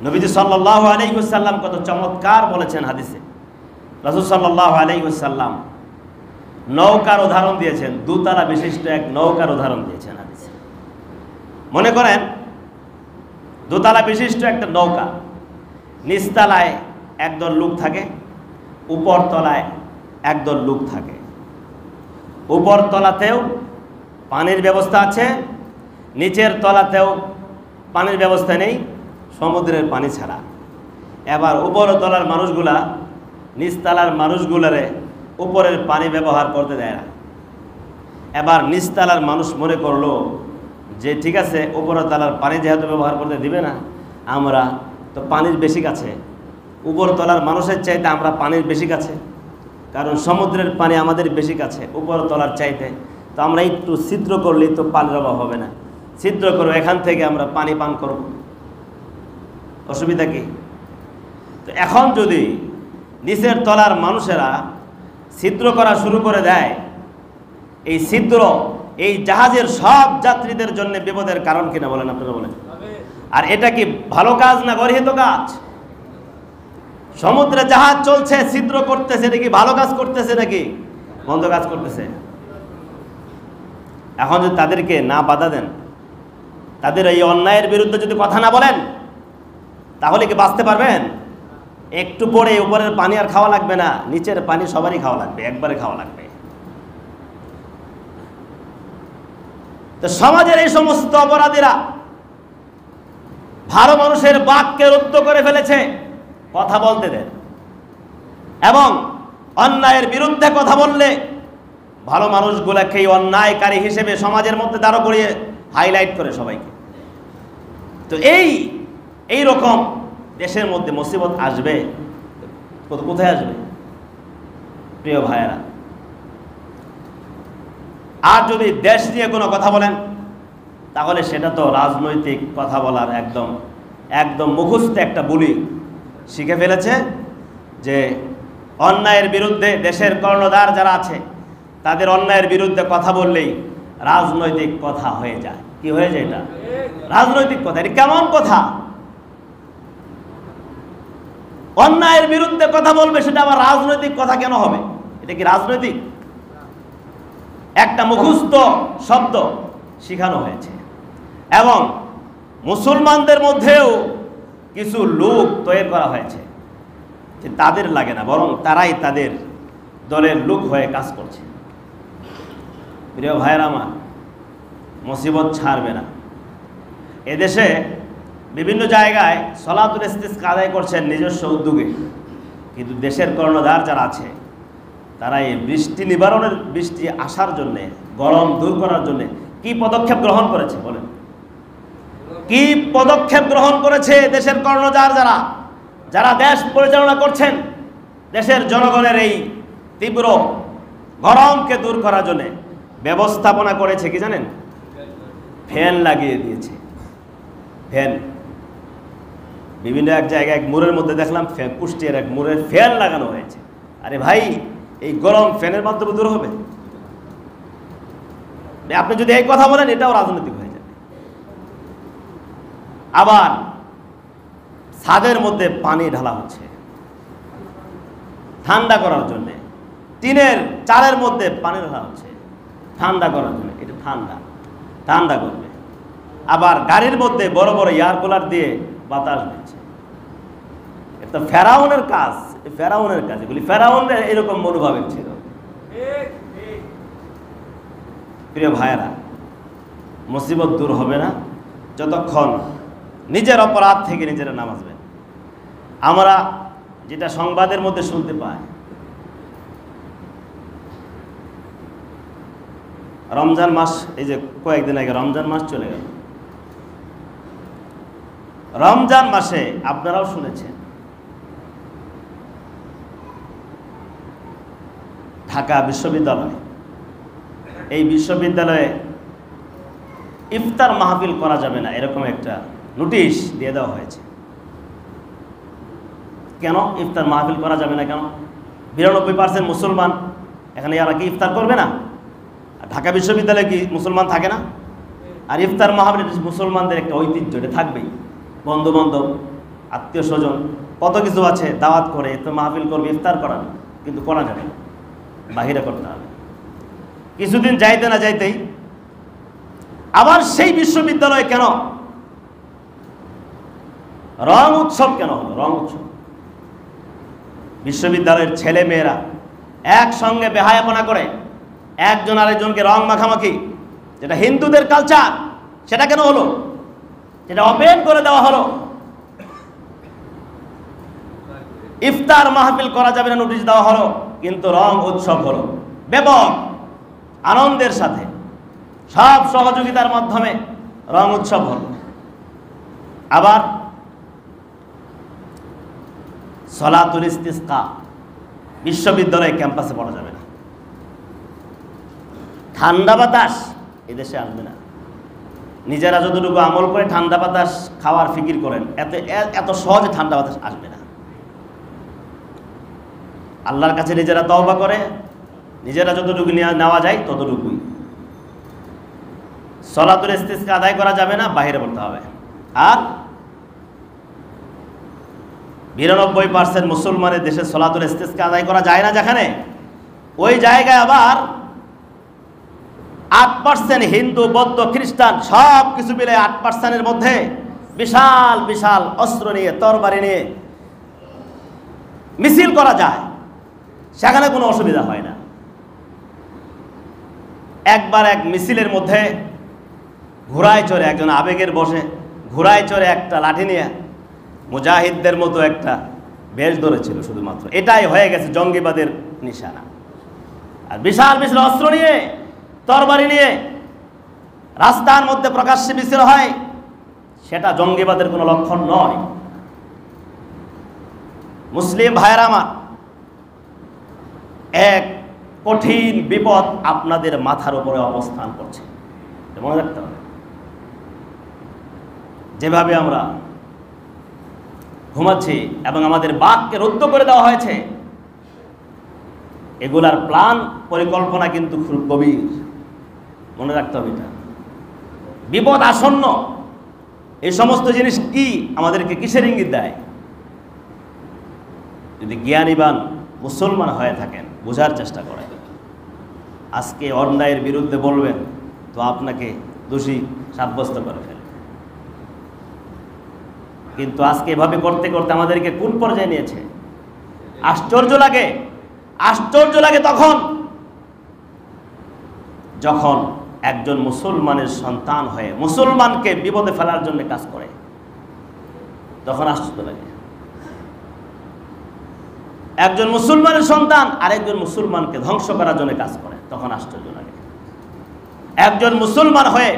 নবীজি সাল্লাল্লাহু আলাইহি ওয়াসাল্লাম কত চমৎকার বলেছেন হাদিসে। রাসূল সাল্লাল্লাহু আলাইহি ওয়াসাল্লাম নৌকার উদাহরণ দিয়েছেন, দুতলা বিশিষ্ট এক নৌকার উদাহরণ দিয়েছেন হাদিসে। মনে করেন দোতলা বিশিষ্ট একটা নৌকা, নিচতলায় একদল লোক থাকে, উপর তলায় একদল লোক থাকে। উপর তলাতেও পানির ব্যবস্থা আছে, নিচের তলাতেও পানির ব্যবস্থা নেই, সমুদ্রের পানি ছাড়া। এবার উপর তলার মানুষগুলা নিচতলার মানুষগুলারে উপরের পানি ব্যবহার করতে দেয় না। এবার নিচতলার মানুষ মনে করলো যে ঠিক আছে, উপরের তলার পানি যেহেতু ব্যবহার করতে দিবে না, আমরা তো পানির বেশি কাছে, উপর তলার মানুষের চাইতে আমরা পানির বেশি কাছে, কারণ সমুদ্রের পানি আমাদের বেশি কাছে উপর তলার চাইতে, তো আমরা একটু ছিদ্র করলেই তো পানির অভাব হবে না, ছিদ্র করবো, এখান থেকে আমরা পানি পান করব, অসুবিধা কি? তো এখন যদি নিচের তলার মানুষেরা ছিদ্র করা শুরু করে দেয়, এই ছিদ্র এই জাহাজের সব যাত্রীদের জন্য বিপদের কারণ কিনা বলেন আপনারা বলেন? আর এটা কি ভালো কাজ না গর্হিত কাজ? সমুদ্রে জাহাজ চলছে, ছিদ্র করতেছে, এটা কি ভালো কাজ করতেছে নাকি মন্দ কাজ করতেছে? এখন যদি তাদেরকে না বাধা দেন, তাদের এই অন্যায়ের বিরুদ্ধে যদি কথা না বলেন, তাহলে কি বাঁচতে পারবেন? একটু পরে উপরের পানি আর খাওয়া লাগবে না, নিচের পানি সবারই খাওয়া লাগবে, একবারে খাওয়া লাগবে। তো সমাজের এই সমস্ত অপরাধীরা ভালো মানুষের বাককে রুদ্ধ করে ফেলেছে, কথা বলতে দেন। এবং অন্যায়ের বিরুদ্ধে কথা বললে ভালো মানুষগুলাকে অন্যায়কারী হিসেবে সমাজের মধ্যে দাঁড় করিয়ে হাইলাইট করে সবাইকে। তো এই রকম দেশের মধ্যে মুসিবত আসবে, কোথায় আসবে প্রিয় ভাইয়েরা? আর যদি দেশ নিয়ে কোনো কথা বলেন, তাহলে সেটা তো রাজনৈতিক কথা বলার একদম মুখস্থ একটা বুলি শিখে ফেলেছে, যে অন্যায়ের বিরুদ্ধে দেশের কর্ণধার যারা আছে তাদের অন্যায়ের বিরুদ্ধে কথা বললেই রাজনৈতিক কথা হয়ে যায়। কি হয়ে যায়? এটা রাজনৈতিক কথা। এটা কেমন কথা? অন্যায়ের বিরুদ্ধে কথা বলবে, সেটা আবার রাজনৈতিক কথা কেন হবে? এটা কি রাজনৈতিক? একটা মুখস্থ শব্দ শিখানো হয়েছে। এবং মুসলমানদের মধ্যেও কিছু লোক তৈরি করা হয়েছে যে তাদের লাগে না, বরং তারাই তাদের দলের লোক হয়ে কাজ করছে। প্রিয় ভাইয়েরা আমার, মুসিবত ছাড়বে না। এদেশে বিভিন্ন জায়গায় সলাতুল ইস্তিসকা আদায় করছেন নিজস্ব উদ্যোগে, কিন্তু দেশের কর্ণধার যারা আছে তারা এই বৃষ্টি নিবারণের, বৃষ্টি আসার জন্যে, গরম দূর করার জন্যে কি পদক্ষেপ গ্রহণ করেছে বলেন? কি পদক্ষেপ গ্রহণ করেছে দেশের কর্ণধার যারা দেশ পরিচালনা করছেন? দেশের জনগণের এই তীব্র গরমকে দূর করার জন্য ব্যবস্থাপনা করেছে কি জানেন? ফ্যান লাগিয়ে দিয়েছে। ফ্যান বিভিন্ন এক জায়গায়, এক মোড়ের মধ্যে দেখলাম কুষ্টিয়ার এক মোড়ের ফ্যান লাগানো হয়েছে। আরে ভাই, এই গরম ফ্যানের মাধ্যমে দূর হবে? আপনি যদি এই কথা বলেন, এটাও রাজনৈতিক হয়ে যাবে। আবার ছাদের মধ্যে পানি ঢালা হচ্ছে ঠান্ডা করার জন্য, টিনের চালের মধ্যে পানি ঢালা হচ্ছে ঠান্ডা করার জন্য। এটা ঠান্ডা করবে। আবার গাড়ির মধ্যে বড় বড় এয়ার কুলার দিয়ে বাতাস দিচ্ছে। এটা ফেরাউনের কাজ, ফেরাউনের কাজ। এগুলি ফেরাউনের এরকম মনোভাবের ছিল। প্রিয় ভাইয়েরা, মুসিবত দূর হবে না যতক্ষণ নিজের অপরাধ থেকে নিজেরা না বাঁচবেন। আমরা যেটা সংবাদের মধ্যে শুনতে পাই, রমজান মাস, এই যে কয়েকদিন আগে রমজান মাস চলে গেল। রমজান মাসে আপনারাও শুনেছেন, ঢাকা বিশ্ববিদ্যালয়, এই বিশ্ববিদ্যালয়ে ইফতার মাহফিল করা যাবে না, এরকম একটা নোটিশ দিয়ে দেওয়া হয়েছে। কেন ইফতার মাহফিল করা যাবে না? কেন? 92% মুসলমান, এখানে এরা কি ইফতার করবে না? ঢাকা বিশ্ববিদ্যালয়ে কি মুসলমান থাকে না? আর ইফতার মাহফিল মুসলমানদের একটা ঐতিহ্য, এটা থাকবেই। বন্ধু বান্ধব আত্মীয় স্বজন কত কিছু আছে, দাওয়াত করে তো মাহফিল করবে, ইফতার করান, কিন্তু করা যাবে না, বাহিরে করতে হবে। কিছুদিন যাইতে না যাইতেই আবার সেই বিশ্ববিদ্যালয়ে কেন রং উৎসব কেন হলো? রং উৎসব, বিশ্ববিদ্যালয়ের ছেলে মেয়েরা একসঙ্গে বেহায়াপনা করে একজন আরেকজনকে রং মাখামাখি, যেটা হিন্দুদের কালচার, সেটা কেন হলো? সেটা ওপেন করে দেওয়া হলো। ইফতার মাহফিল করা যাবে না নোটিশ দেওয়া হলো, কিন্তু রং উৎসব হলো ব্যাপক আনন্দের সাথে, সব সহযোগিতার মাধ্যমে রং উৎসব হলো। আবার সলাতুল ইস্তিসকা বিশ্ববিদ্যালয় ক্যাম্পাসে পড়া যাবে না। ঠান্ডা বাতাস এদেশে আসবে না। নিজেরা যতটুকু আমল করে ঠান্ডা বাতাস খাওয়ার ফিকির করেন, এত সহজে ঠান্ডা বাতাস আসবে না। আল্লাহর কাছে নিজেরা তওবা করে নিজেরা যতটুকু নেওয়া যায় ততটুকুই। সলাতুল ইস্তিসকা আদায় করা যাবে না, বাইরে পড়তে হবে। আর ৯২% মুসলমানের দেশে সলাতুল ইস্তিসকা আদায় করা যায় না যেখানে, ওই জায়গায় আবার ৮% হিন্দু, বৌদ্ধ, খ্রিস্টান সব কিছু মিলে ৮%-এর মধ্যে বিশাল বিশাল অস্ত্র নিয়ে, তরবারি নিয়ে মিছিল করা যায়, সেখানে কোনো অসুবিধা হয় না। একবার এক মিছিলের মধ্যে ঘোড়ায় চড়ে একজন আবেগের বসে ঘোড়ায় চড়ে একটা লাঠি নিয়ে মুজাহিদদের মতো একটা বেশ ধরেছিল, শুধুমাত্র এটাই হয়ে গেছে জঙ্গিবাদের নিশানা। আর বিশাল বিশাল অস্ত্র নিয়ে, তরবারি নিয়ে রাস্তার মধ্যে প্রকাশ্যে মিছিল হয়, সেটা জঙ্গিবাদের কোনো লক্ষণ নয়। মুসলিম ভাইয়েরা আমার, এক কঠিন বিপদ আপনাদের মাথার উপরে অবস্থান করছে, মনে রাখতে হবে। যেভাবে আমরা ঘুমাচ্ছি এবং আমাদের বাককে রুদ্ধ করে দেওয়া হয়েছে, এগুলার প্ল্যান পরিকল্পনা কিন্তু খুব গভীর, মনে রাখতে হবে। এটা বিপদ আসন্ন। এই সমস্ত জিনিস কি আমাদেরকে কিসের ইঙ্গিত দেয়? যদি জ্ঞানীবান মুসলমান হয়ে থাকেন, বোঝার চেষ্টা করেন। আজকে অন্যায়ের বিরুদ্ধে বলবেন তো আপনাকে দোষী সাব্যস্ত করে ফেলবে। কিন্তু আজকে এভাবে করতে করতে আমাদেরকে কোন পর্যায়ে নিয়েছে? আশ্চর্য লাগে, আশ্চর্য লাগে তখন যখন একজন মুসলমানের সন্তান হয়ে মুসলমানকে বিপদে ফেলার জন্য কাজ করে, তখন আশ্চর্য লাগে। একজন মুসলমানের সন্তান আরেকজন মুসলমানকে ধ্বংস করার জন্য কাজ করে, তখন আশ্চর্য লাগে। একজন মুসলমান হয়ে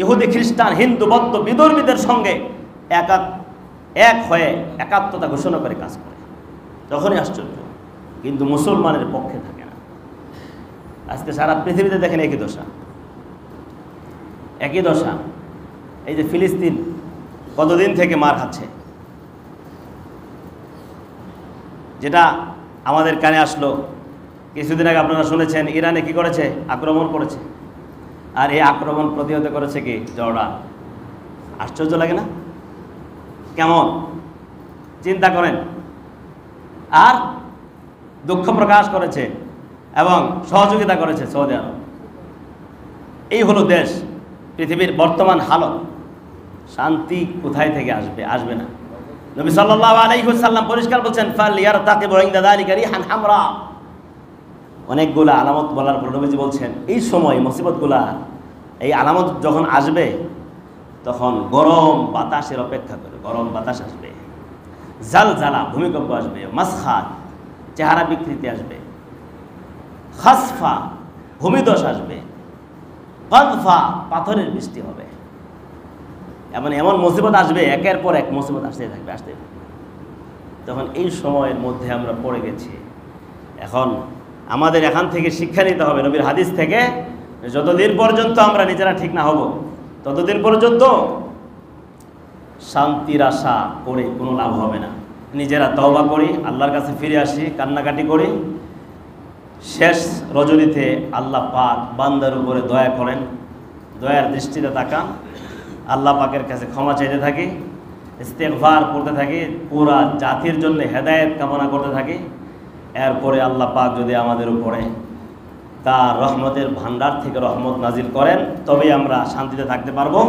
ইহুদি, খ্রিস্টান, হিন্দু, বৌদ্ধ, বিধর্মীদের সঙ্গে এক হয়ে একাত্মতা ঘোষণা করে কাজ করে, তখনই আশ্চর্য। কিন্তু মুসলমানের পক্ষে থাকে না। আজকে সারা পৃথিবীতে দেখেন একই দশা, একই দশা। এই যে ফিলিস্তিন কতদিন থেকে মার খাচ্ছে, যেটা আমাদের কানে আসলো কিছুদিন আগে, আপনারা শুনেছেন ইরানে কি করেছে? আক্রমণ করেছে। আর এই আক্রমণ প্রতিহত করেছে কি? জর্ডান। আশ্চর্য লাগে না? কেমন চিন্তা করেন। আর দুঃখ প্রকাশ করেছে এবং সহযোগিতা করেছে সৌদি আরব। এই হলো দেশ, পৃথিবীর বর্তমান হালত। শান্তি কোথায় থেকে আসবে? আসবে না। নবী সাল্লাল্লাহু আলাইহি ওয়াসাল্লাম পরিষ্কার বলছেন, ফালইয়ারতাকিবু ইনদা যালিকা রিহান হামরা। অনেকগুলো আলামত বলার পর নবীজি বলছেন, এই সময় মুসিবতগুলা, এই আলামত যখন আসবে তখন গরম বাতাসের অপেক্ষা করে। গরম বাতাস আসবে, জালজালা ভূমিকম্প আসবে, মাসখাত চেহারা বিকৃতি আসবে, খাসফা ভূমিধস আসবে, কদফা পাথরের বৃষ্টি হবে। এমন মুসিবত আসবে, একের পর এক মুসিবত আসতে থাকবে, আসতে থাকবে। তখন এই সময়ের মধ্যে আমরা পড়ে গেছি। এখন আমাদের এখান থেকে শিক্ষা নিতে হবে নবীর হাদিস থেকে, যতদিন পর্যন্ত আমরা নিজেরা ঠিক না হব ততদিন পর্যন্ত শান্তির আশা করে কোনো লাভ হবে না। নিজেরা তওবা করি, আল্লাহর কাছে ফিরে আসি, কান্নাকাটি করি। শেষ রজনীতে আল্লাহ পাক বান্দার উপরে দয়া করেন, দয়ার দৃষ্টিতে তাকান, আল্লাহ পাকের কাছে ক্ষমা চাইতে থাকি। ইস্তেগফার করতে থাকি, পুরা জাতির জন্য হেদায়েত কামনা করতে থাকি। এরপরে আল্লাহ পাক যদি আমাদের উপরে তার রহমতের ভান্ডার থেকে রহমত নাজিল করেন, তবেই আমরা শান্তিতে থাকতে পারবো।